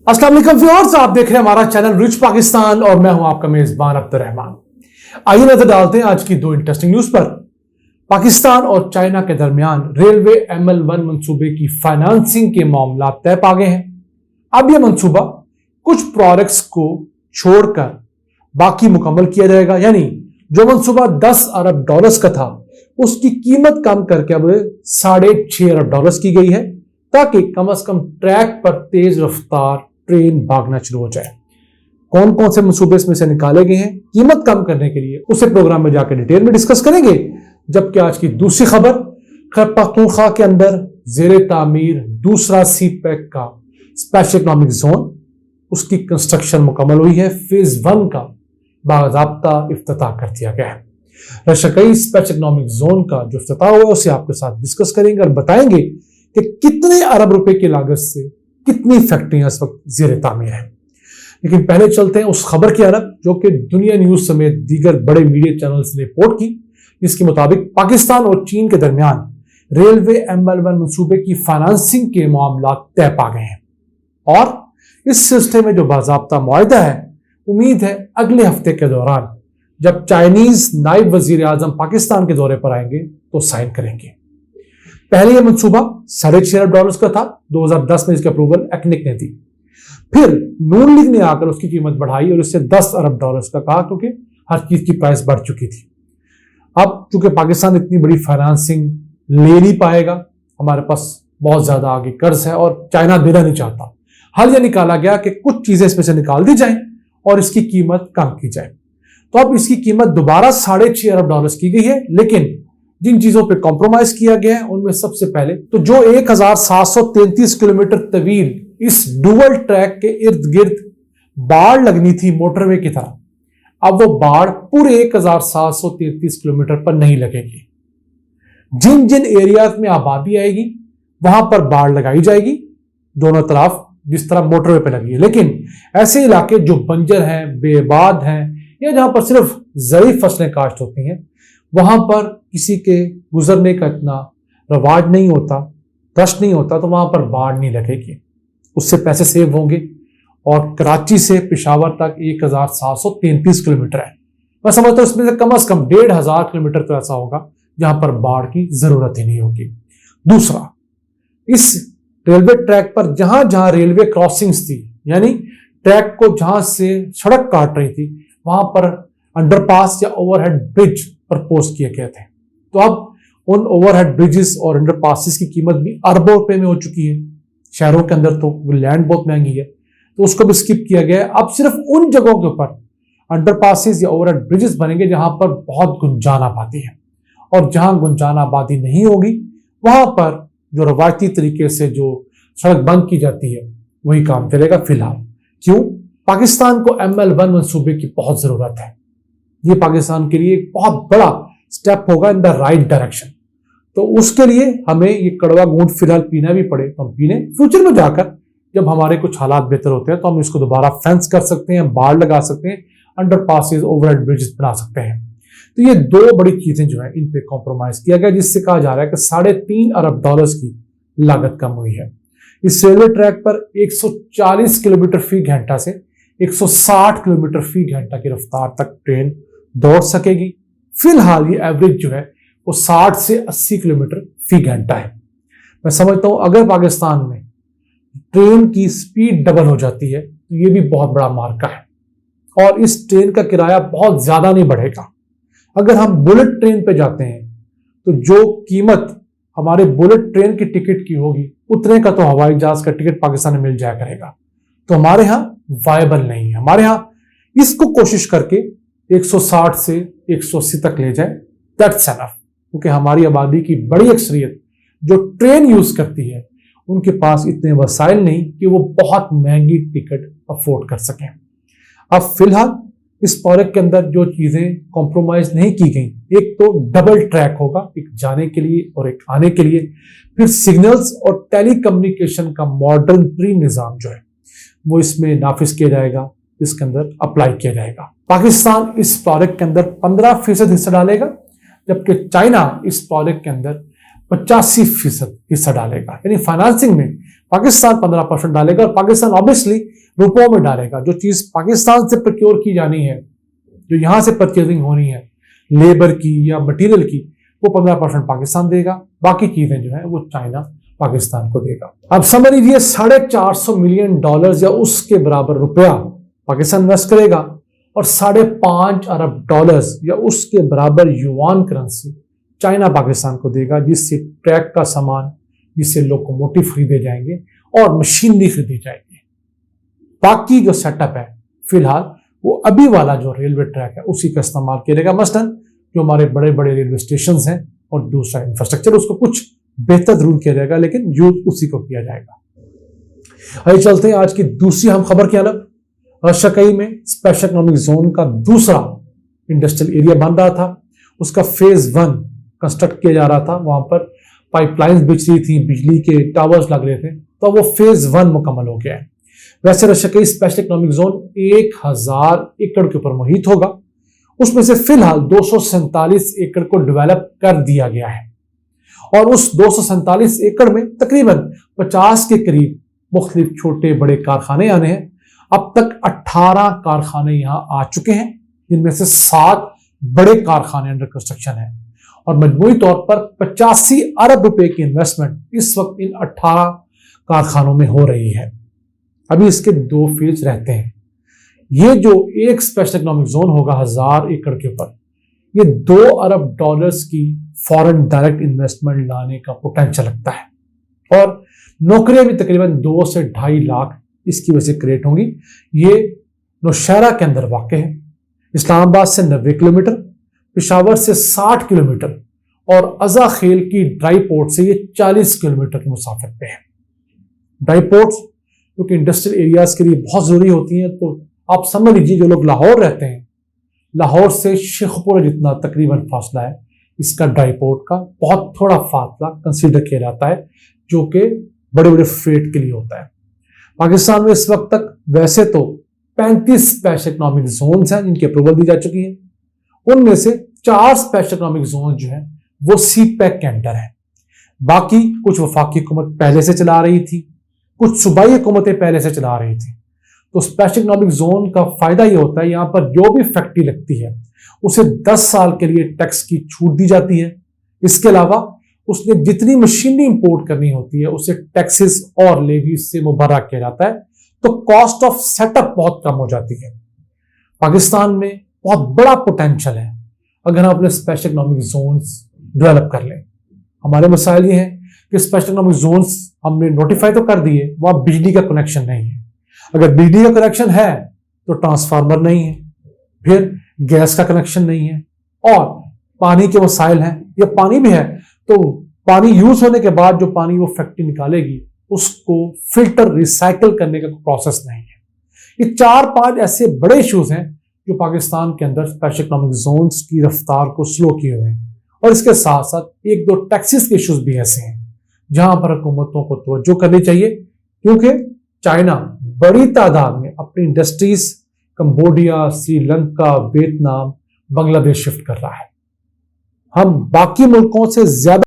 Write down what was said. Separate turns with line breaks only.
अस्सलाम वालेकुम व्यूअर्स, आप देख रहे हैं हमारा चैनल रिच पाकिस्तान और मैं हूं आपका मेजबान अब्दुर्रहमान। आइए नजर डालते हैं आज की दो इंटरेस्टिंग न्यूज पर। पाकिस्तान और चाइना के दरमियान रेलवे ML1 मंसूबे की फाइनेंसिंग के मामला तय पा गए हैं। अब यह मंसूबा कुछ प्रोडक्ट्स को छोड़कर बाकी मुकम्मल किया जाएगा, यानी जो मंसूबा $10 अरब का था उसकी कीमत कम करके अब $6.5 अरब की गई है, ताकि कम से कम ट्रैक पर तेज रफ्तार ट्रेन भागना शुरू हो जाए। कौन कौन से मंसूबे इसमें से निकाले गए हैं कीमत कम करने के लिए, उसे प्रोग्राम में जाकर डिटेल में डिस्कस करेंगे। जबकि आज की दूसरी खबर, खैबर पख्तूनख्वा के अंदर जेर तामीर दूसरा CPEC का स्पेशल इकोनॉमिक जोन, उसकी कंस्ट्रक्शन मुकम्मल हुई है। फेज 1 का बाज़ाब्ता इफ्तिताह कर दिया गया है। रशकई स्पेशल इकोनॉमिक जोन का जो इफ्तिताह हुआ है उसे आपके साथ डिस्कस करेंगे और बताएंगे कि कितने अरब रुपए की लागत से कितनी फैक्ट्रियां इस वक्त जेर तामीर है। लेकिन पहले चलते हैं उस खबर की तरफ जो कि दुनिया न्यूज समेत दीगर बड़े मीडिया चैनल्स ने रिपोर्ट की, जिसके मुताबिक पाकिस्तान और चीन के दरमियान रेलवे ML1 मंसूबे की फाइनेंसिंग के मामला तय पा गए हैं और इस सिलसिले में जो बाज़ाब्ता मुआहदा है, उम्मीद है अगले हफ्ते के दौरान जब चाइनीज नायब वजीर आजम पाकिस्तान के दौरे पर आएंगे तो साइन करेंगे। पहले यह मंसूबा $6.5 अरब का था, 2010 में इसकी अप्रूवल एक्निक ने दी। फिर नून लीग ने आकर उसकी कीमत बढ़ाई और इससे $10 अरब का कहा, क्योंकि हर चीज की प्राइस बढ़ चुकी थी। अब चूंकि पाकिस्तान इतनी बड़ी फाइनेंसिंग ले नहीं पाएगा, हमारे पास बहुत ज्यादा आगे कर्ज है और चाइना देना नहीं चाहता, हल यह निकाला गया कि कुछ चीजें इसमें से निकाल दी जाएं और इसकी कीमत कम की जाए। तो अब इसकी कीमत दोबारा $6.5 अरब की गई है, लेकिन जिन चीजों पे कॉम्प्रोमाइज किया गया है उनमें सबसे पहले तो जो 1733 किलोमीटर तवील इस डुअल ट्रैक के इर्द गिर्द बाड़ लगनी थी मोटरवे की तरह, अब वो बाड़ पूरे 1733 किलोमीटर पर नहीं लगेगी। जिन जिन एरियाज में आबादी आएगी वहां पर बाड़ लगाई जाएगी दोनों तरफ, जिस तरह मोटरवे पे लगी है। लेकिन ऐसे इलाके जो बंजर हैं, बेआबाद हैं या जहां पर सिर्फ ज़रूरी फसलें काश्त होती हैं, वहां पर किसी के गुजरने का इतना रवाज नहीं होता, रश नहीं होता, तो वहां पर बाढ़ नहीं लगेगी, उससे पैसे सेव होंगे। और कराची से पेशावर तक 1733 किलोमीटर है। मैं समझता हूं इसमें से कम 1500 किलोमीटर तो ऐसा होगा जहां पर बाढ़ की जरूरत ही नहीं होगी। दूसरा, इस रेलवे ट्रैक पर जहां जहां रेलवे क्रॉसिंग्स थी, यानी ट्रैक को जहां से सड़क काट रही थी, वहां पर अंडरपास या ओवरहेड ब्रिज प्रपोज किए गए थे। तो अब उन ओवरहेड ब्रिजेस और अंडरपासेस की कीमत भी अरबों रुपए में हो चुकी है। शहरों के अंदर तो लैंड बहुत महंगी है, तो उसको भी स्किप किया गया है। अब सिर्फ उन जगहों के ऊपर अंडरपासेस या ओवरहेड ब्रिजेस बनेंगे जहां पर बहुत गुंजान आबादी है, और जहां गुंजान आबादी नहीं होगी वहां पर जो रवायती तरीके से जो सड़क बंद की जाती है वही काम चलेगा फिलहाल। क्यों? पाकिस्तान को ML1 मंसूबे की बहुत जरूरत है। ये पाकिस्तान के लिए एक बहुत बड़ा स्टेप होगा इन द राइट डायरेक्शन। तो उसके लिए हमें ये कड़वा घूंट फिलहाल पीना भी पड़े तो हम पीने, फ्यूचर में जाकर जब हमारे कुछ हालात बेहतर होते हैं तो हम इसको दोबारा फेंस कर सकते हैं, बाड़ लगा सकते हैं, अंडरपासेस, ओवरहेड ब्रिजेस बना सकते हैं। तो ये दो बड़ी चीजें जो है इन पे कॉम्प्रोमाइज किया गया, जिससे कहा जा रहा है कि $3.5 अरब की लागत कम हुई है। इस रेलवे ट्रैक पर 140 किलोमीटर फी घंटा से 160 किलोमीटर फी घंटा की रफ्तार तक ट्रेन दौड़ सकेगी। फिलहाल ये एवरेज जो है वो 60 से 80 किलोमीटर फी घंटा है। मैं समझता हूं अगर पाकिस्तान में ट्रेन की स्पीड डबल हो जाती है तो ये भी बहुत बड़ा मार्का है और इस ट्रेन का किराया बहुत ज्यादा नहीं बढ़ेगा। अगर हम बुलेट ट्रेन पे जाते हैं तो जो कीमत हमारे बुलेट ट्रेन की टिकट की होगी उतने का तो हवाई जहाज का टिकट पाकिस्तान में मिल जाया करेगा। तो हमारे यहाँ वायबल नहीं है। हमारे यहाँ इसको कोशिश करके 160 से 180 तक ले जाए, दैट्स एनफ। क्योंकि हमारी आबादी की बड़ी अक्सरियत जो ट्रेन यूज करती है उनके पास इतने वसाइल नहीं कि वो बहुत महंगी टिकट अफोर्ड कर सकें। अब फिलहाल इस प्रोजेक्ट के अंदर जो चीजें कॉम्प्रोमाइज नहीं की गई, एक तो डबल ट्रैक होगा, एक जाने के लिए और एक आने के लिए। फिर सिग्नल्स और टेलीकम्युनिकेशन का मॉडर्न ट्री निजाम जो है वो इसमें नाफिज किया जाएगा, इसके अंदर अप्लाई किया जाएगा। पाकिस्तान इस प्रोजेक्ट के अंदर 15% हिस्सा डालेगा, जबकि चाइना इस प्रोजेक्ट के अंदर 85% हिस्सा डालेगा। यानी फाइनेंसिंग में पाकिस्तान 15% डालेगा और पाकिस्तान ऑब्वियसली रुपयों में डालेगा। जो चीज पाकिस्तान से प्रोक्योर की जानी है, जो यहां से परचेजिंग होनी है लेबर की या मटेरियल की, वो 15% पाकिस्तान देगा। बाकी चीजें जो है वो चाइना पाकिस्तान को देगा। अब समझ लीजिए $450 मिलियन या उसके बराबर रुपया पाकिस्तान इन्वेस्ट करेगा और $5.5 अरब या उसके बराबर युआन करेंसी चाइना पाकिस्तान को देगा, जिससे ट्रैक का सामान, जिससे लोकोमोटिव खरीदे जाएंगे और मशीनरी खरीदी जाएगी। बाकी जो सेटअप है फिलहाल वो अभी वाला जो रेलवे ट्रैक है उसी का इस्तेमाल किया जाएगा। मसलन जो हमारे बड़े बड़े रेलवे स्टेशन हैं और दूसरा इंफ्रास्ट्रक्चर, उसको कुछ बेहतर जरूर किया जाएगा, लेकिन यूज उसी को किया जाएगा। आइए चलते हैं आज की दूसरी हम खबर की अलग। रशकई में स्पेशल इकोनॉमिक जोन का दूसरा इंडस्ट्रियल एरिया बन रहा था, उसका फेज 1 कंस्ट्रक्ट किया जा रहा था। वहां पर पाइपलाइंस बिछ रही थी, बिजली के टावर्स लग रहे थे, तो वो फेज 1 मुकम्मल हो गया है। वैसे रशकई स्पेशल इकोनॉमिक जोन 1000 एकड़ के ऊपर मुहित होगा, उसमें से फिलहाल 247 एकड़ को डेवलप कर दिया गया है और उस 247 एकड़ में तकरीबन 50 के करीब मुख्तलिफ छोटे बड़े कारखाने आने हैं। अब तक 18 कारखाने यहां आ चुके हैं, जिनमें से 7 बड़े कारखाने अंडर कंस्ट्रक्शन है और मजमूई तौर पर 85 अरब रुपए की इन्वेस्टमेंट इस वक्त इन 18 कारखानों में हो रही है। अभी इसके 2 फेज रहते हैं। ये जो एक स्पेशल इकोनॉमिक जोन होगा 1000 एकड़ के ऊपर, ये $2 अरब की फॉरेन डायरेक्ट इन्वेस्टमेंट लाने का पोटेंशियल लगता है और नौकरियां भी तकरीबन 2 से 2.5 लाख इसकी वजह से क्रिएट होंगी। ये नौशहरा के अंदर वाक़ है, इस्लामाबाद से 90 किलोमीटर, पेशावर से 60 किलोमीटर और अज़ा खेल की ड्राई पोर्ट से ये 40 किलोमीटर की मुसाफत पे है। ड्राई पोर्ट्स क्योंकि इंडस्ट्रियल एरियाज के लिए बहुत जरूरी होती हैं, तो आप समझ लीजिए जो लोग लाहौर रहते हैं, लाहौर से शेखपुरा जितना तकरीबन फासला है इसका ड्राई पोर्ट का, बहुत थोड़ा फासला कंसीडर किया जाता है, जो कि बड़े बड़े फ्रेट के लिए होता है। पाकिस्तान में इस वक्त तक वैसे तो 35 स्पेशल इकोनॉमिक जोन्स हैं जिनकी अप्रूवल दी जा चुकी है। उनमें से 4 स्पेशल इकोनॉमिक जोन जो है वो सीपैक के अंडर है। बाकी कुछ वफाकी हुकूमत पहले से चला रही थी, कुछ सूबाई हुकूमतें पहले से चला रही थी। तो स्पेशल इकोनॉमिक जोन का फायदा ये होता है, यहाँ पर जो भी फैक्ट्री लगती है उसे 10 साल के लिए टैक्स की छूट दी जाती है। इसके अलावा उसने जितनी मशीनरी इंपोर्ट करनी होती है उसे टैक्सेस और लेवीज से मुबर्रा किया जाता है, तो कॉस्ट ऑफ सेटअप बहुत कम हो जाती है। पाकिस्तान में बहुत बड़ा पोटेंशियल है अगर हम अपने स्पेशल इकोनॉमिक जोन्स डेवलप कर लें। हमारे मसाइल ये हैं कि स्पेशल इकोनॉमिक जोन्स हमने नोटिफाई तो कर दिए, वहां बिजली का कनेक्शन नहीं है। अगर बिजली का कनेक्शन है तो ट्रांसफार्मर नहीं है, फिर गैस का कनेक्शन नहीं है और पानी के मसाइल हैं, या पानी भी है तो पानी यूज होने के बाद जो पानी वो फैक्ट्री निकालेगी उसको फिल्टर रिसाइकल करने का प्रोसेस नहीं है। ये 4-5 ऐसे बड़े इश्यूज हैं जो पाकिस्तान के अंदर स्पेशल इकोनॉमिक जोन्स की रफ्तार को स्लो किए हुए हैं और इसके साथ साथ 1-2 टैक्सेस के इश्यूज भी ऐसे हैं जहां पर हुकूमतों को तवज्जो करनी चाहिए, क्योंकि चाइना बड़ी तादाद में अपनी industries Cambodia, Sri Lanka, Vietnam, Bangladesh shift कर रहा है। हम बाकी मुल्कों से ज्यादा